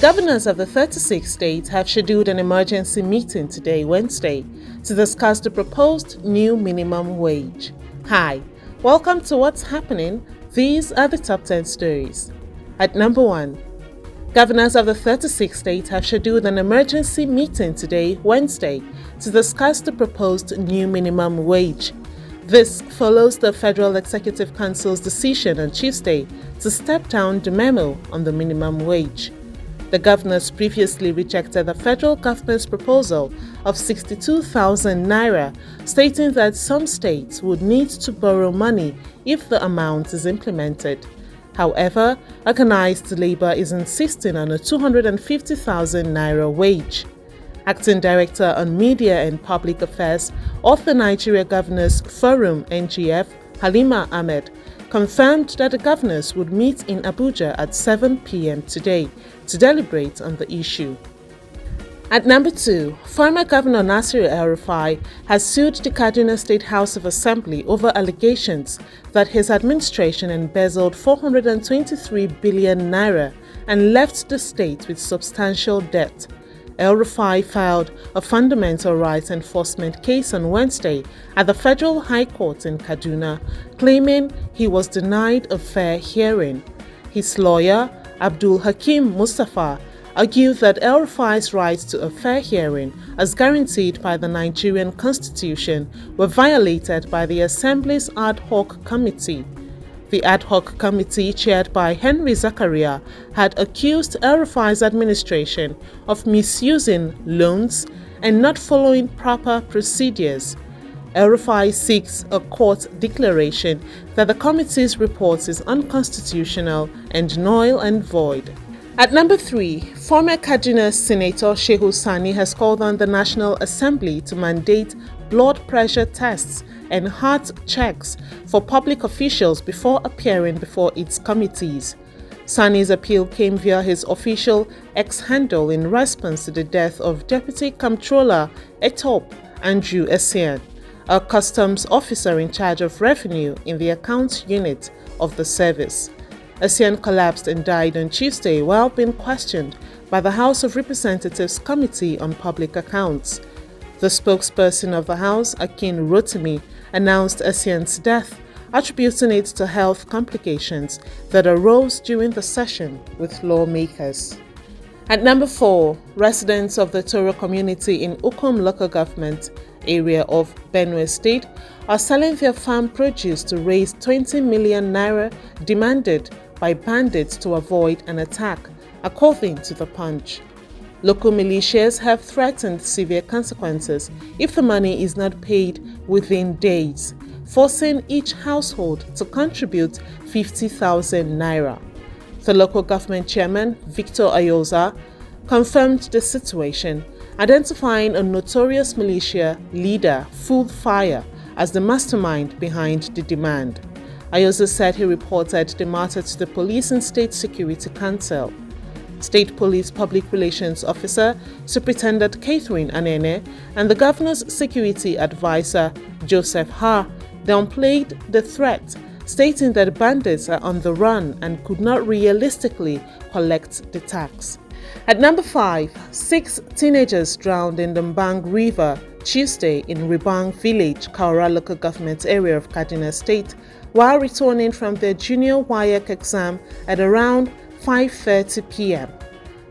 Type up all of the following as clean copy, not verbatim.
Governors of the 36 states have scheduled an emergency meeting today, Wednesday, to discuss the proposed new minimum wage. Hi, welcome to What's Happening. These are the top 10 stories. At number 1, governors of the 36 states have scheduled an emergency meeting today, Wednesday, to discuss the proposed new minimum wage. This follows the Federal Executive Council's decision on Tuesday to step down the memo on the minimum wage. The governors previously rejected the federal government's proposal of 62,000 naira, stating that some states would need to borrow money if the amount is implemented. However, organized labor is insisting on a 250,000 naira wage. Acting Director on Media and Public Affairs of the Nigeria Governors Forum (NGF), Halima Ahmed, confirmed that the governors would meet in Abuja at 7 p.m. today to deliberate on the issue. At number 2, former Governor Nasir El-Rufai has sued the Kaduna State House of Assembly over allegations that his administration embezzled 423 billion naira and left the state with substantial debt. El-Rufai filed a fundamental rights enforcement case on Wednesday at the Federal High Court in Kaduna, claiming he was denied a fair hearing. His lawyer, Abdul Hakim Mustafa, argued that El-Rufai's rights to a fair hearing, as guaranteed by the Nigerian Constitution, were violated by the Assembly's ad hoc committee. The ad hoc committee, chaired by Henry Zakaria, had accused El-Rufai's administration of misusing loans and not following proper procedures. El-Rufai seeks a court declaration that the committee's report is unconstitutional and null and void. At number 3, former Kaduna Senator Shehu Sani has called on the National Assembly to mandate blood pressure tests and heart checks for public officials before appearing before its committees. Sani's appeal came via his official X handle in response to the death of Deputy Comptroller Etop Andrew Essien, a customs officer in charge of revenue in the accounts unit of the service. Essien collapsed and died on Tuesday while being questioned by the House of Representatives Committee on Public Accounts. The spokesperson of the House, Akin Rotimi, announced Essien's death, attributing it to health complications that arose during the session with lawmakers. At number 4, residents of the Toro community in Ukom local government area of Benue State are selling their farm produce to raise 20 million naira demanded by bandits to avoid an attack, according to the Punch. Local militias have threatened severe consequences if the money is not paid within days, forcing each household to contribute 50,000 naira. The local government chairman, Victor Ayoza, confirmed the situation, identifying a notorious militia leader, Full Fire, as the mastermind behind the demand. Ayoza said he reported the matter to the Police and State Security Council. State Police Public Relations Officer, Superintendent Catherine Anene, and the Governor's Security Advisor, Joseph Ha, downplayed the threat, stating that bandits are on the run and could not realistically collect the tax. At number 5, 6 teenagers drowned in the Mbang River Tuesday in Mbang village, Kwara local government area of Kaduna State, while returning from their junior WAEC exam at around 5:30 p.m.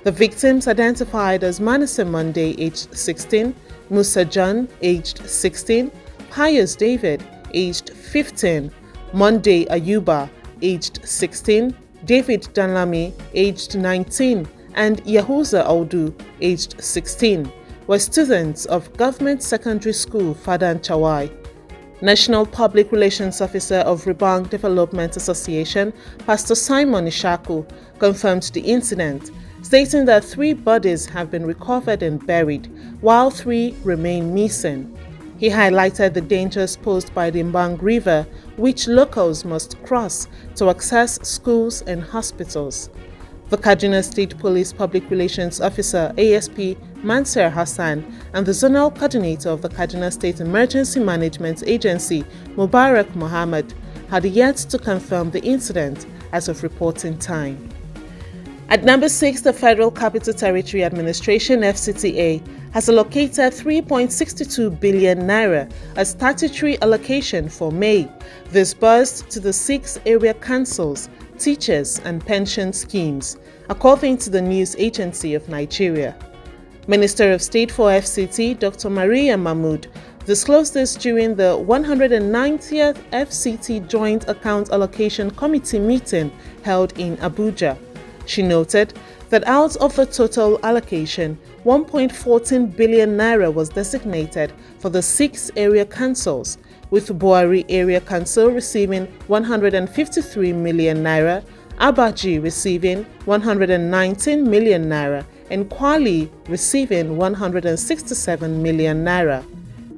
The victims, identified as Manasseh Monday, aged 16, Musa John, aged 16, Pius David, aged 15, Monday Ayuba, aged 16, David Danlami, aged 19, and Yahuza Audu, aged 16, were students of Government Secondary School Fadan Chawai. National Public Relations Officer of Mbang Development Association, Pastor Simon Ishaku, confirmed the incident, stating that 3 bodies have been recovered and buried, while 3 remain missing. He highlighted the dangers posed by the Mbang River, which locals must cross to access schools and hospitals. The Kaduna State Police Public Relations Officer, ASP Mansur Hassan, and the Zonal Coordinator of the Kaduna State Emergency Management Agency, Mubarak Mohammed, had yet to confirm the incident as of reporting time. At number 6, the Federal Capital Territory Administration (FCTA) has allocated 3.62 billion naira as statutory allocation for May, disbursed to the 6 area councils, teachers and pension schemes, according to the news agency of Nigeria. Minister of State for FCT, Dr. Maria Mahmood, disclosed this during the 190th FCT Joint Account Allocation Committee meeting held in Abuja. She noted that out of the total allocation, 1.14 billion naira was designated for the 6 area councils, with Buhari Area Council receiving 153 million naira, Abaji receiving 119 million naira, and Kwali receiving 167 million naira.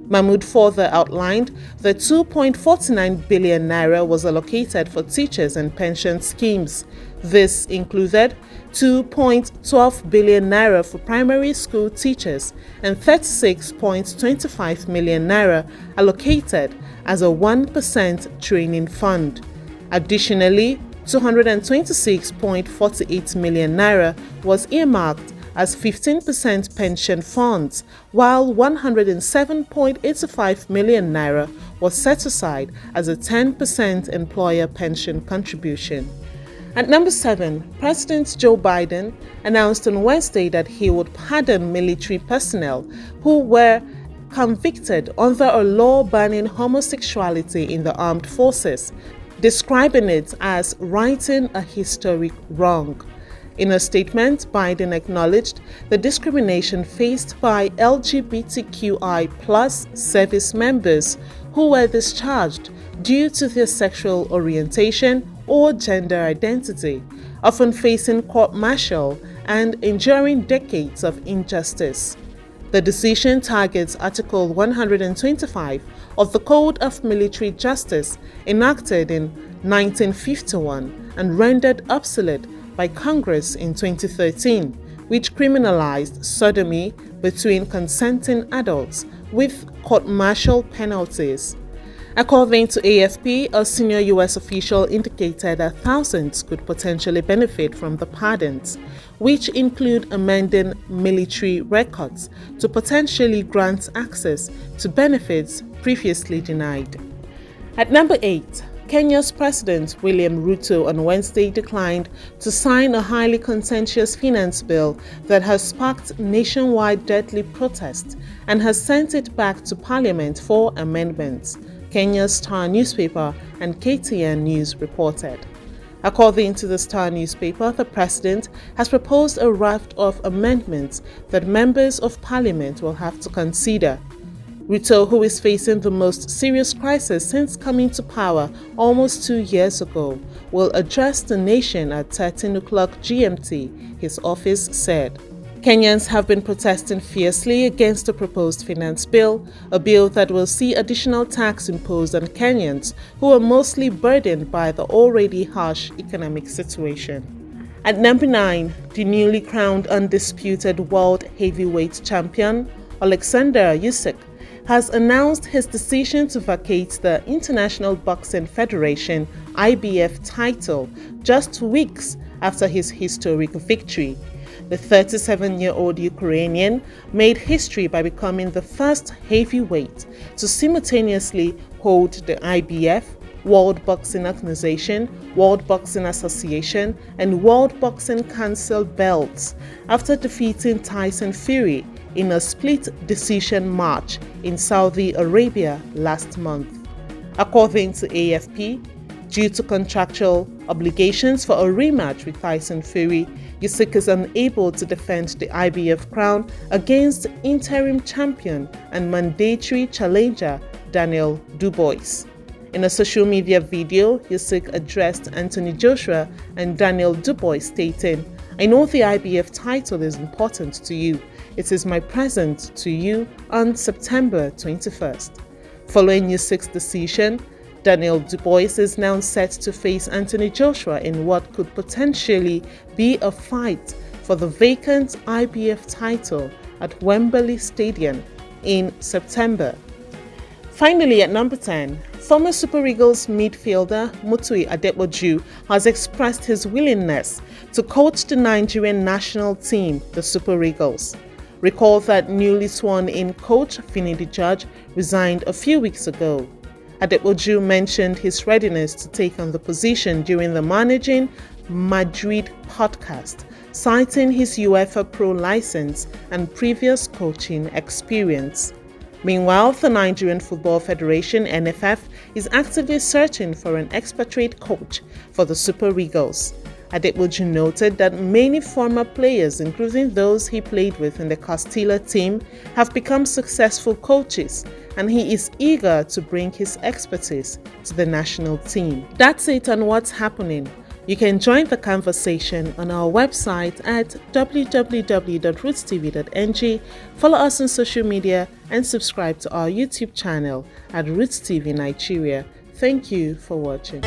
Mahmood further outlined that 2.49 billion naira was allocated for teachers and pension schemes. This included 2.12 billion naira for primary school teachers and 36.25 million naira allocated as a 1% training fund. Additionally, 226.48 million naira was earmarked as 15% pension funds, while 107.85 million naira was set aside as a 10% employer pension contribution. At number 7, President Joe Biden announced on Wednesday that he would pardon military personnel who were convicted under a law banning homosexuality in the armed forces, describing it as righting a historic wrong. In a statement, Biden acknowledged the discrimination faced by LGBTQI+ service members who were discharged due to their sexual orientation or gender identity, often facing court-martial and enduring decades of injustice. The decision targets Article 125 of the Code of Military Justice, enacted in 1951 and rendered obsolete by Congress in 2013, which criminalized sodomy between consenting adults with court-martial penalties. According to AFP, a senior U.S. official indicated that thousands could potentially benefit from the pardons, which include amending military records to potentially grant access to benefits previously denied. At number 8, Kenya's President William Ruto on Wednesday declined to sign a highly contentious finance bill that has sparked nationwide deadly protests and has sent it back to Parliament for amendments, Kenya's Star newspaper and KTN News reported. According to the Star newspaper, the president has proposed a raft of amendments that members of Parliament will have to consider. Ruto, who is facing the most serious crisis since coming to power almost 2 years ago, will address the nation at 13 o'clock GMT, his office said. Kenyans have been protesting fiercely against the proposed finance bill, a bill that will see additional tax imposed on Kenyans who are mostly burdened by the already harsh economic situation. At number 9, the newly crowned undisputed world heavyweight champion, Oleksandr Usyk, has announced his decision to vacate the International Boxing Federation (IBF) title just weeks after his historic victory. The 37-year-old Ukrainian made history by becoming the first heavyweight to simultaneously hold the IBF, World Boxing Organization, World Boxing Association, and World Boxing Council belts after defeating Tyson Fury in a split decision match in Saudi Arabia last month. According to AFP, due to contractual obligations for a rematch with Tyson Fury, Usyk is unable to defend the IBF crown against interim champion and mandatory challenger Daniel Dubois. In a social media video, Usyk addressed Anthony Joshua and Daniel Dubois, stating, "I know the IBF title is important to you. It is my present to you on September 21st. Following Usyk's decision, Daniel Dubois is now set to face Anthony Joshua in what could potentially be a fight for the vacant IBF title at Wembley Stadium in September. Finally, at number 10, former Super Eagles midfielder Muazu Adepoju has expressed his willingness to coach the Nigerian national team, the Super Eagles. Recall that newly sworn-in coach Finidi George resigned a few weeks ago. Adepoju mentioned his readiness to take on the position during the Managing Madrid podcast, citing his UEFA Pro license and previous coaching experience. Meanwhile, the Nigerian Football Federation (NFF) is actively searching for an expatriate coach for the Super Eagles. Adepoju noted that many former players, including those he played with in the Castilla team, have become successful coaches, and he is eager to bring his expertise to the national team. That's it on what's happening. You can join the conversation on our website at www.rootstv.ng, follow us on social media, and subscribe to our YouTube channel at Roots TV Nigeria. Thank you for watching.